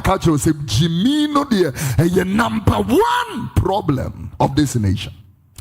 Samakacho say Jimmy no dear a number one problem of this nation.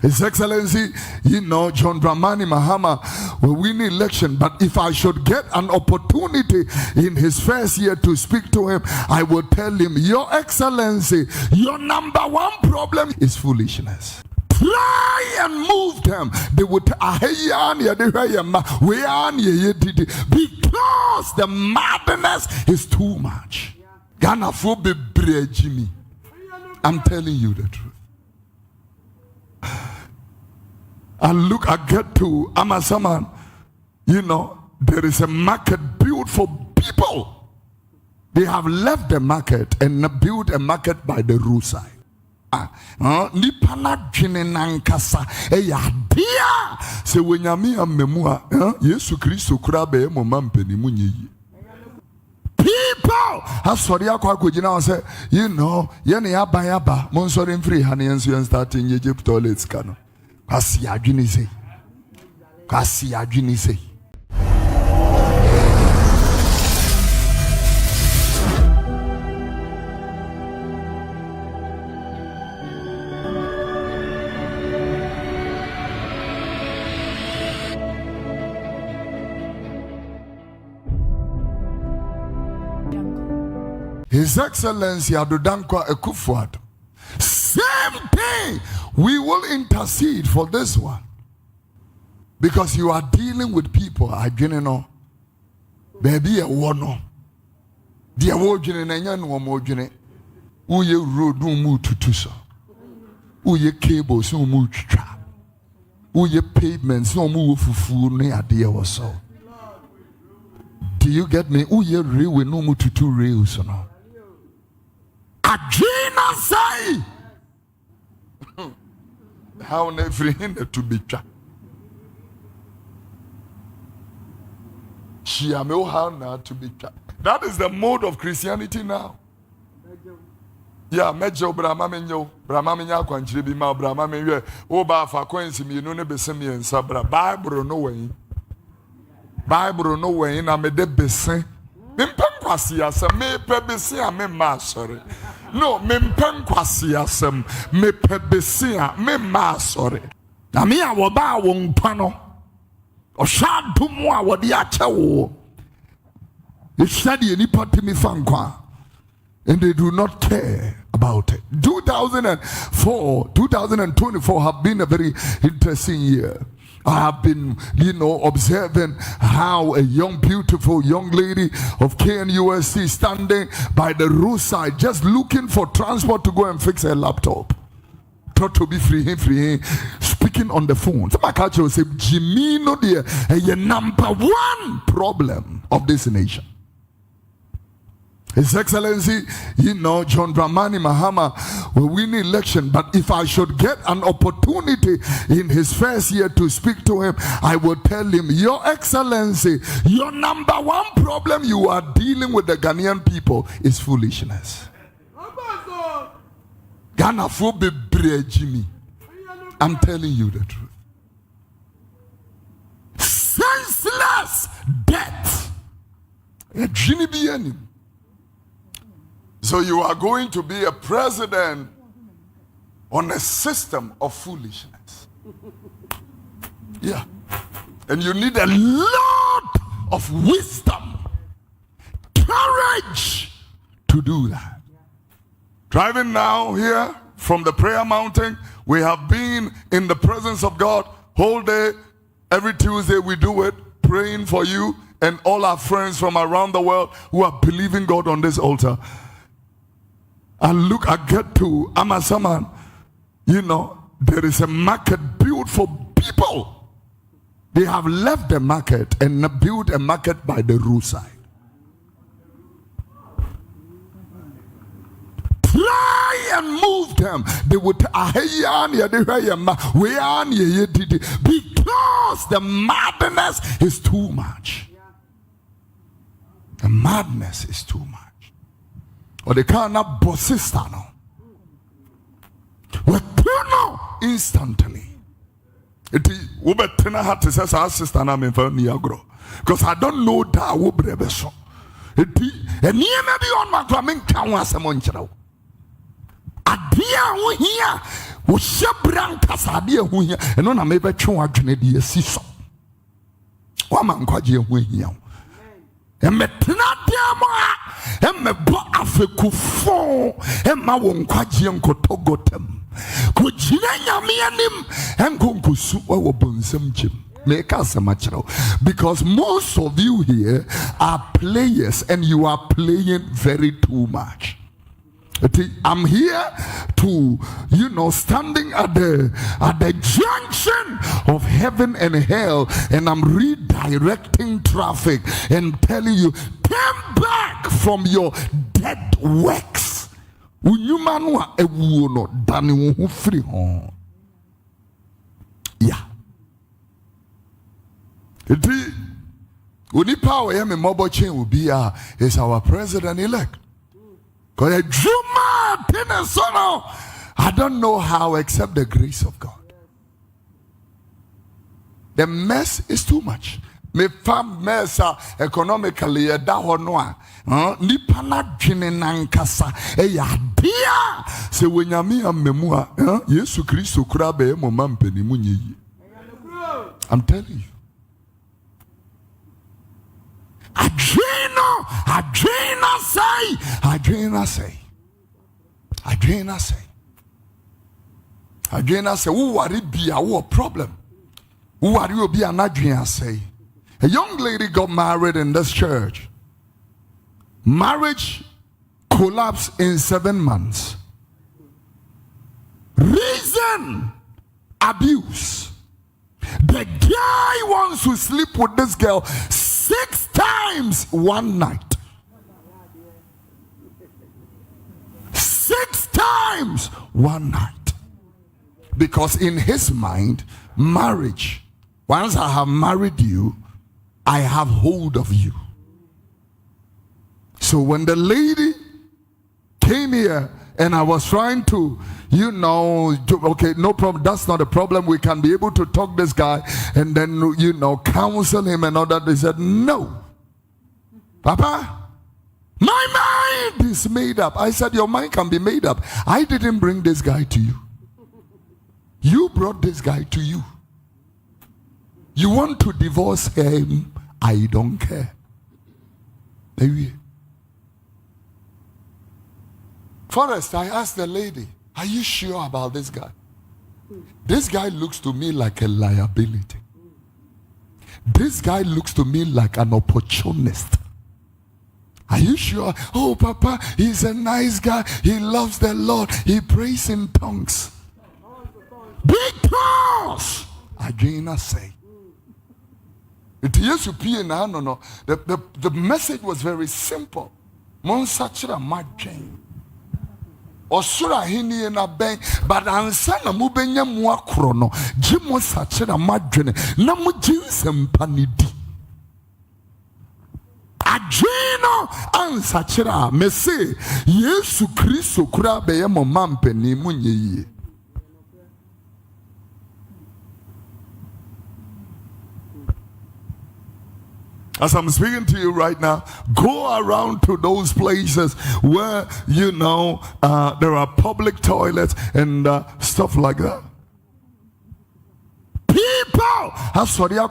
His Excellency, John Dramani Mahama will win the election, but if I should get an opportunity in his first year to speak to him, I will tell him, Your Excellency, your number one problem is foolishness. Try and move them. They would because the madness is too much. I'm telling you the truth. And I get to Amasaman, there is a market built for people. They have left the market and built a market by the roadside. Nipana jine nankasa dia se wenyame amemua Yesu Kristo kura be mo mampeni munyi. People asori akwa kojina say ye ne yaba mon sorry free hane enso starting Egypt toilets kano kasi adwini say His Excellency Addo Akufo-Addo. Same thing. We will intercede for this one. Because you are dealing with people. I didn't know. Baby, a one. Dear Wojin and Yan Womojine. Uye road no move to Tusa. Uye cables no move to trap. Uye pavements no move for food near dear or so. Do you get me? Uye railway no move to two rails or no. Agina say how never hinder to be trapped. She am how now to be trapped. That is the mode of Christianity now. Yeah, Mejo Brahmamenyo, Brahmamenya Quanchi be my Brahmamenyo, Oba for coins me, no besemi and Sabra, Bible no way. Bible no way, and I'm a de bessin. Mimpenkwasi asem me pebesi a me ma sorry. No, mimpenkwasi asem me pebesi a me ma sorry. Na me a wo ba wo mpa no. O sha dumu a wo de ache wo. E study enipa timi fankwa. And they do not care about it. 2024 have been a very interesting year. I have been, observing how a beautiful young lady of KNUST standing by the roadside, just looking for transport to go and fix her laptop. Thought to be free, speaking on the phone. So my culture will say, Jimmy, no dear, a number one problem of this nation. His Excellency, John Dramani Mahama will win the election, but if I should get an opportunity in his first year to speak to him, I will tell him, Your Excellency, your number one problem you are dealing with the Ghanaian people is foolishness. Ghana Jimmy. I'm telling you the truth. Senseless death. So you are going to be a president on a system of foolishness. Yeah. And you need a lot of wisdom, courage to do that. Driving now here from the prayer mountain, we have been in the presence of God whole day. Every Tuesday we do it, praying for you and all our friends from around the world who are believing God on this altar. And I get to Amasaman, there is a market built for people. They have left the market and built a market by the roadside. Try and move them. They would because the madness is too much. The madness is too much. Or they cannot bossista no. We turn instantly. It is Ubetina had to say our sister na me for Niagro. Because I don't know that Ubrebeso. And near maybe on my coming town was a monchero. A dear who here was Shabran Casadia who here, and on a maybe chua Genedia Siso. Woman Quadia who here. And me Tnadiama, and me bo Africu and my one Quajian Cotogotem. Could Jinaya me and him and Gonkusu or Bonsam Jim. Make us a matchero. Because most of you here are players and you are playing very too much. I'm here to, standing at the junction of heaven and hell, and I'm redirecting traffic and telling you, turn back from your dead works. Yeah. Only power in mobile chain will be is our president-elect. Because I don't know how except the grace of God. The mess is too much. Me fam mess economically da hono nipa na dwene nankasa ya dia se wonyame amemu a Yesu Kristo kura be mo mampanimu nyi. I'm telling you. Adrena say, who worry be a problem? Who are you be an Adrena say? A young lady got married in this church. Marriage collapsed in 7 months. Reason: abuse. The guy wants to sleep with this girl 6 times one night. 6 times one night. Because in his mind, marriage, once I have married you, I have hold of you. So when the lady came here and I was trying to, okay, no problem, that's not a problem. We can be able to talk this guy and then, counsel him and all that. They said, no. Papa, my mind is made up. I said, your mind can be made up. I didn't bring this guy to you. You brought this guy to you. You want to divorce him? I don't care. Maybe. First, I asked the lady, are you sure about this guy? This guy looks to me like a liability. This guy looks to me like an opportunist. Are you sure? Oh, Papa, he's a nice guy. He loves the Lord. He prays in tongues. Because Adrena say, the message was very simple. Monsachira Majin. Osura hini na ben, but ansana mubenya muakrono. Jimo sachira Majin. Namu jinsem panidi. Adrena ansachira. Mese Yesu Kristo kura beye mo mampe ni munye. As I'm speaking to you right now, go around to those places where, there are public toilets and stuff like that. People! Sorry, I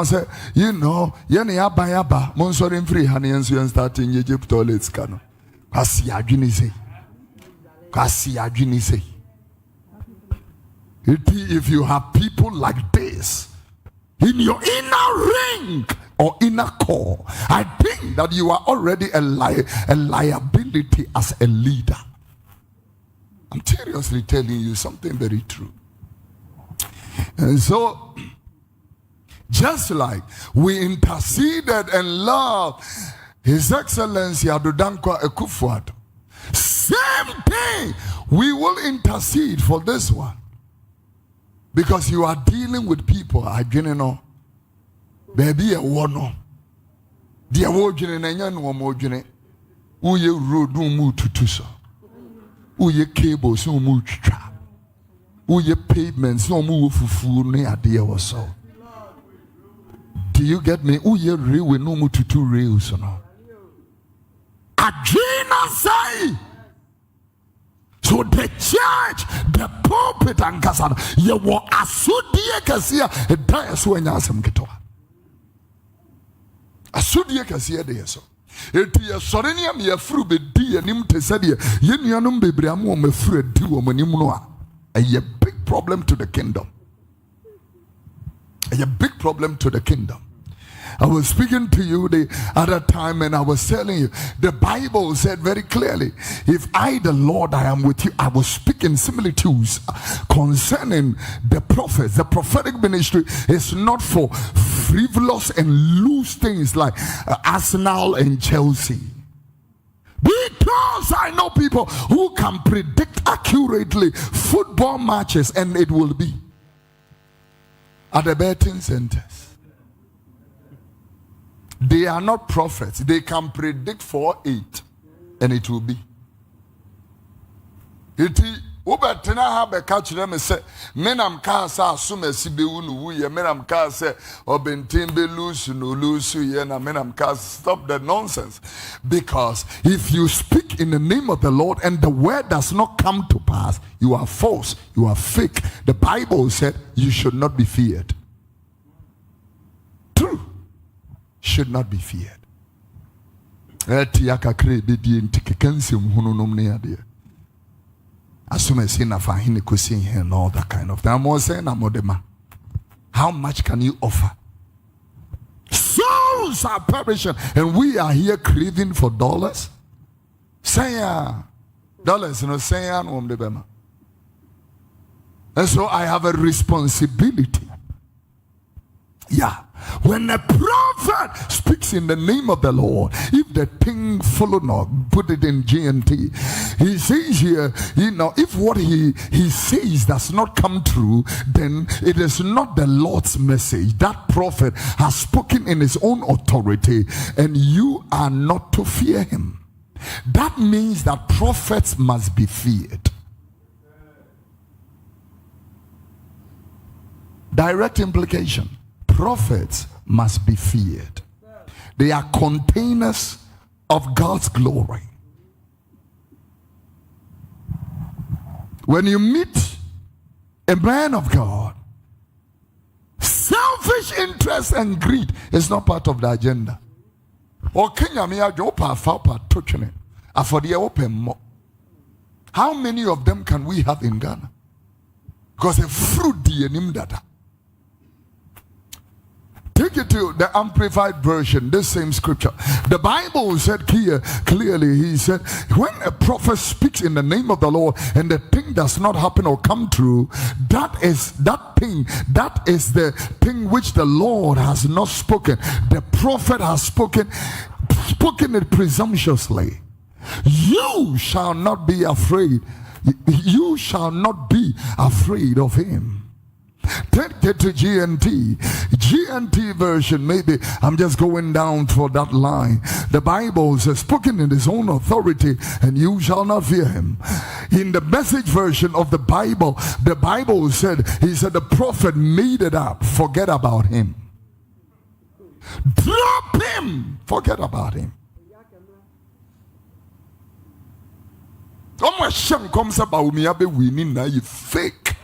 say, yaba, monsorin free honey and starting Egypt toilets. If you have people like this in your inner ring or inner core, I think that you are already a liability as a leader. I'm seriously telling you something very true. And so, just we interceded and loved His Excellency Addo Akufo-Addo, same thing we will intercede for this one. Because you are dealing with people, I didn't know. Baby, a one. Dear Wojin and Yan Womojine, Uye road no move to Tusa. Uye cables no move trap. Uye pavements no move for food near dear or so. Do you get me? Uye railway no move to 2 rails or no. Adrena say. So the church, the pulpit and kasana, you were asudie kasia, a dias when yasam ketoa. Asudie kasia de so. Eti ye soreniam ye fru be di anim te sadia, ye nuanum bebriamu me fru di wo manim no a. A big problem to the kingdom. A big problem to the kingdom. I was speaking to you the other time and I was telling you, the Bible said very clearly, if I, the Lord, I am with you, I was speaking similitudes concerning the prophets. The prophetic ministry is not for frivolous and loose things like Arsenal and Chelsea. Because I know people who can predict accurately football matches and it will be at the betting centers. They are not prophets. They can predict 4-8 and it will be. Iti ubetena ha be catch them say menam ka sa asuma sibe unu wuye menam ka say obentin be lose no lose ye na menam ka stop the nonsense. Because if you speak in the name of the Lord and the word does not come to pass, you are false, you are fake. The Bible said you should not be feared. True. Should not be feared. And all that kind of thing. How much can you offer? Souls are perishing, and we are here craving for dollars. Dollars, you know, and so I have a responsibility. Yeah. When a prophet speaks in the name of the Lord, if the thing follow not, put it in GNT. He says here, you know, if what he says does not come true, then it is not the Lord's message. That prophet has spoken in his own authority, and you are not to fear him. That means that prophets must be feared. Direct implication. Prophets must be feared. They are containers of God's glory. When you meet a man of God, selfish interest and greed is not part of the agenda. How many of them can we have in Ghana? Because a fruit data. Take it to the Amplified Version, this same scripture. The Bible said here clearly, he said, when a prophet speaks in the name of the Lord and the thing does not happen or come true, that is the thing which the Lord has not spoken. The prophet has spoken it presumptuously. You shall not be afraid. You shall not be afraid of him. Take it to GNT version. Maybe I'm just going down for that line. The Bible says, spoken in his own authority, and you shall not fear him. In the Message version of the Bible said, he said the prophet made it up. Forget about him. Drop him. Forget about him. You fake.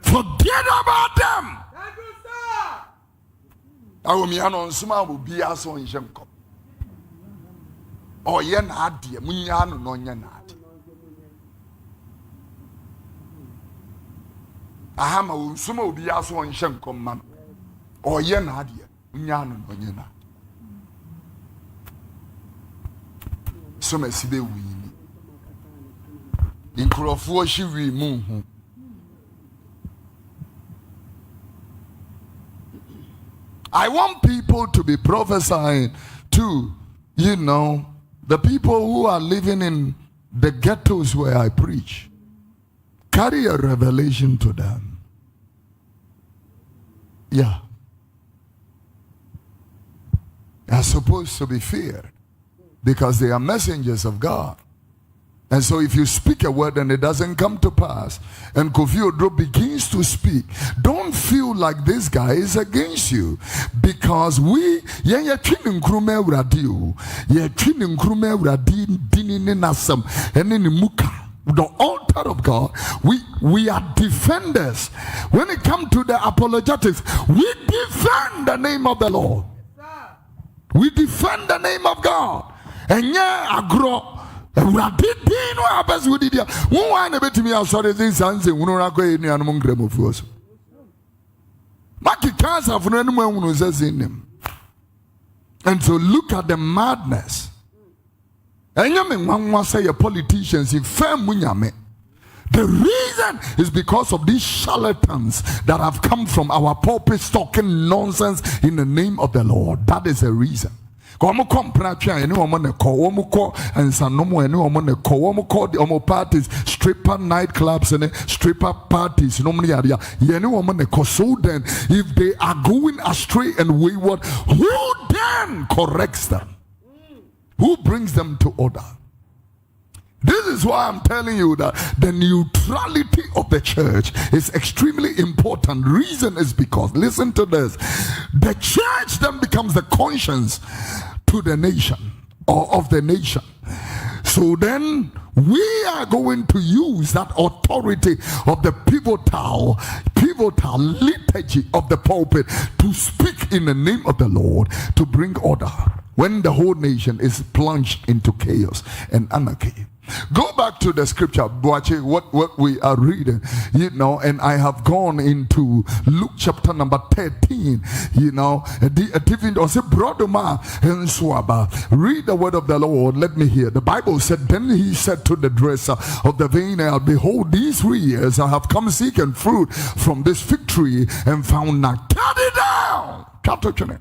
Forget about them. Oh, me anon suma will be as on Jemco. Oh, yen had dear Munyano no yanat. Ahama will suma will be as on Jemco, man. Oh, yen had dear Munyano no yanat. Some sibe wini. In Kurofua she remove. I want people to be prophesying to, you know, the people who are living in the ghettos where I preach. Carry a revelation to them. Yeah. They are supposed to be feared because they are messengers of God. And so if you speak a word and it doesn't come to pass, and Kofi Oduro begins to speak, don't feel like this guy is against you. Because we, the altar of God, we are defenders. When it comes to the apologetics, we defend the name of the Lord. We defend the name of God. And yeah, agro. And we are did no abas with it. One wine a bit to me outside this and say, "Uno go in the animal grem of us." Maki cancer for anyone who says in him. And so look at the madness. And you mean one must say a politicians in firm munyame. The reason is because of these charlatans that have come from our pulpits talking nonsense in the name of the Lord. That is the reason. Parties, stripper nightclubs and stripper parties. So then, if they are going astray and wayward, who then corrects them? Who brings them to order? This is why I'm telling you that the neutrality of the church is extremely important. Reason is because, listen to this, the church then becomes the conscience to the nation or of the nation. So then we are going to use that authority of the pivotal liturgy of the pulpit to speak in the name of the Lord to bring order when the whole nation is plunged into chaos and anarchy. Go back to the scripture, Boache, what we are reading, and I have gone into Luke chapter number 13, read the word of the Lord, let me hear. The Bible said, then he said to the dresser of the vineyard, behold, these 3 years I have come seeking fruit from this fig tree and found not. Cut it down!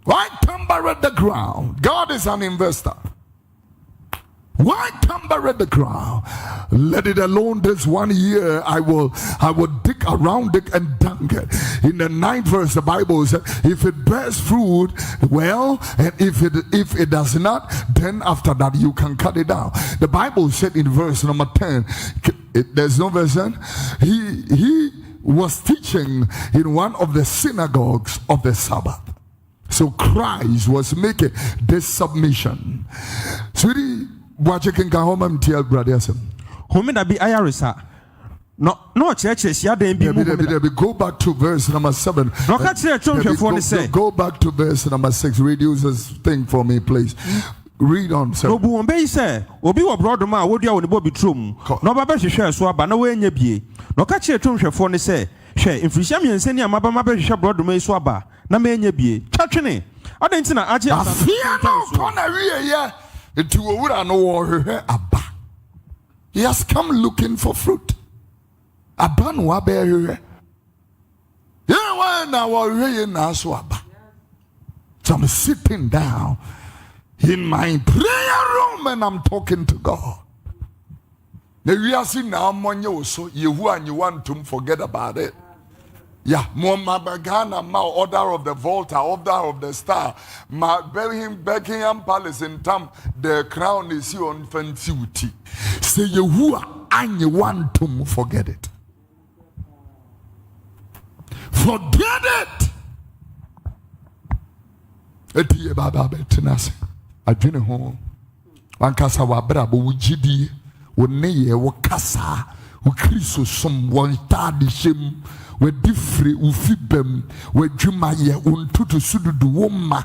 Why cumber at the ground? God is an investor. Why cumber at the ground? Let it alone this 1 year. I will dig around it and dung it. In the 9th verse, the Bible says, if it bears fruit, well, and if it does not, then after that you can cut it down. The Bible said in verse number 10, there's no version. He was teaching in one of the synagogues of the Sabbath. So Christ was making this submission. Sweetie, watch it can come and tell brothers. Home that be Ayarisa. No churches, yeah, they be go back to verse number 7. No, go back to verse number 6. Reduce this thing for me, please. Read on, sir. No, Bombay say, Obi wa brother ma, would you Bobby Trum? No, Baba share swab, no way in your bie. No catch a tomb for the say, share in Frisham and send your Mabama share brother may swabba. Na me nye bie chachene adentina aje afia no kona wie ye etu owura no wo hwehwe aba. He has come looking for fruit. Aba no wa be hwehwe ye wa na wo hwehwe na so aba. So I'm sitting down in my prayer room and I'm talking to God. The we are seeing now money so you and you want to forget about it. Yeah, Bagana, order of the Volta, order of the Star, Buckingham Palace in Tam, the crown is here on fancy. Say you who are and you want to forget it. Forget it. Eti baba betinase. Adwene ho. Wankasa wa bra bo wugidi, wo neye wo kasa, wo Kristo som wo tadi shem. We different ufibem we juma ye untutu sududu woma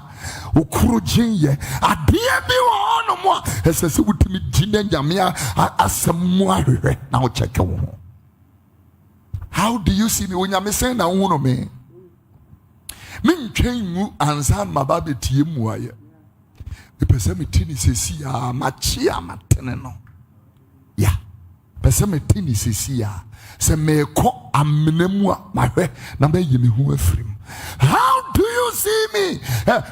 okrojen ye adie bi wo no mo esese wutimi jine nyamia asemu ahwehwe na wo check wo. How do you see me when you say na wo no me ntwen mu ansan mababe tie mu aye epese me tini sesi ya machi amatene no ya pese me tini sesi ya se me ko amenemu a mahwe na be yimi hu afrim. How do you see me?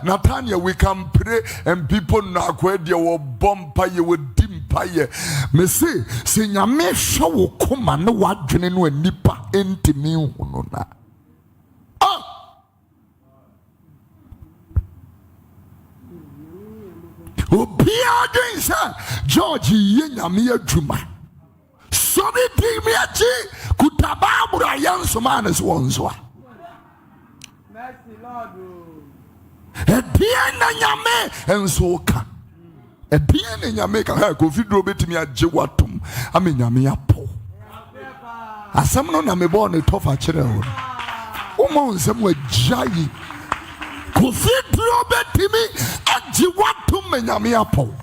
Nathaniel, we can pray and people na kwede wo bompa ye wo dimpa ye. Me say se nyame hwe wo koma ne wadwene no anipa entimi hu no na. George ye nyame adwuma sori di mi achi kutababura yansomane so wonso a Mercy Lord. ebia na nyame enso ka ebia na nyame ka ha Kofi Oduro betimi agye watom ame nyame apo asem no na me bo ne tofa kire ho o mo nsem wagyai Kofi Oduro betimi agye watom me nyame apo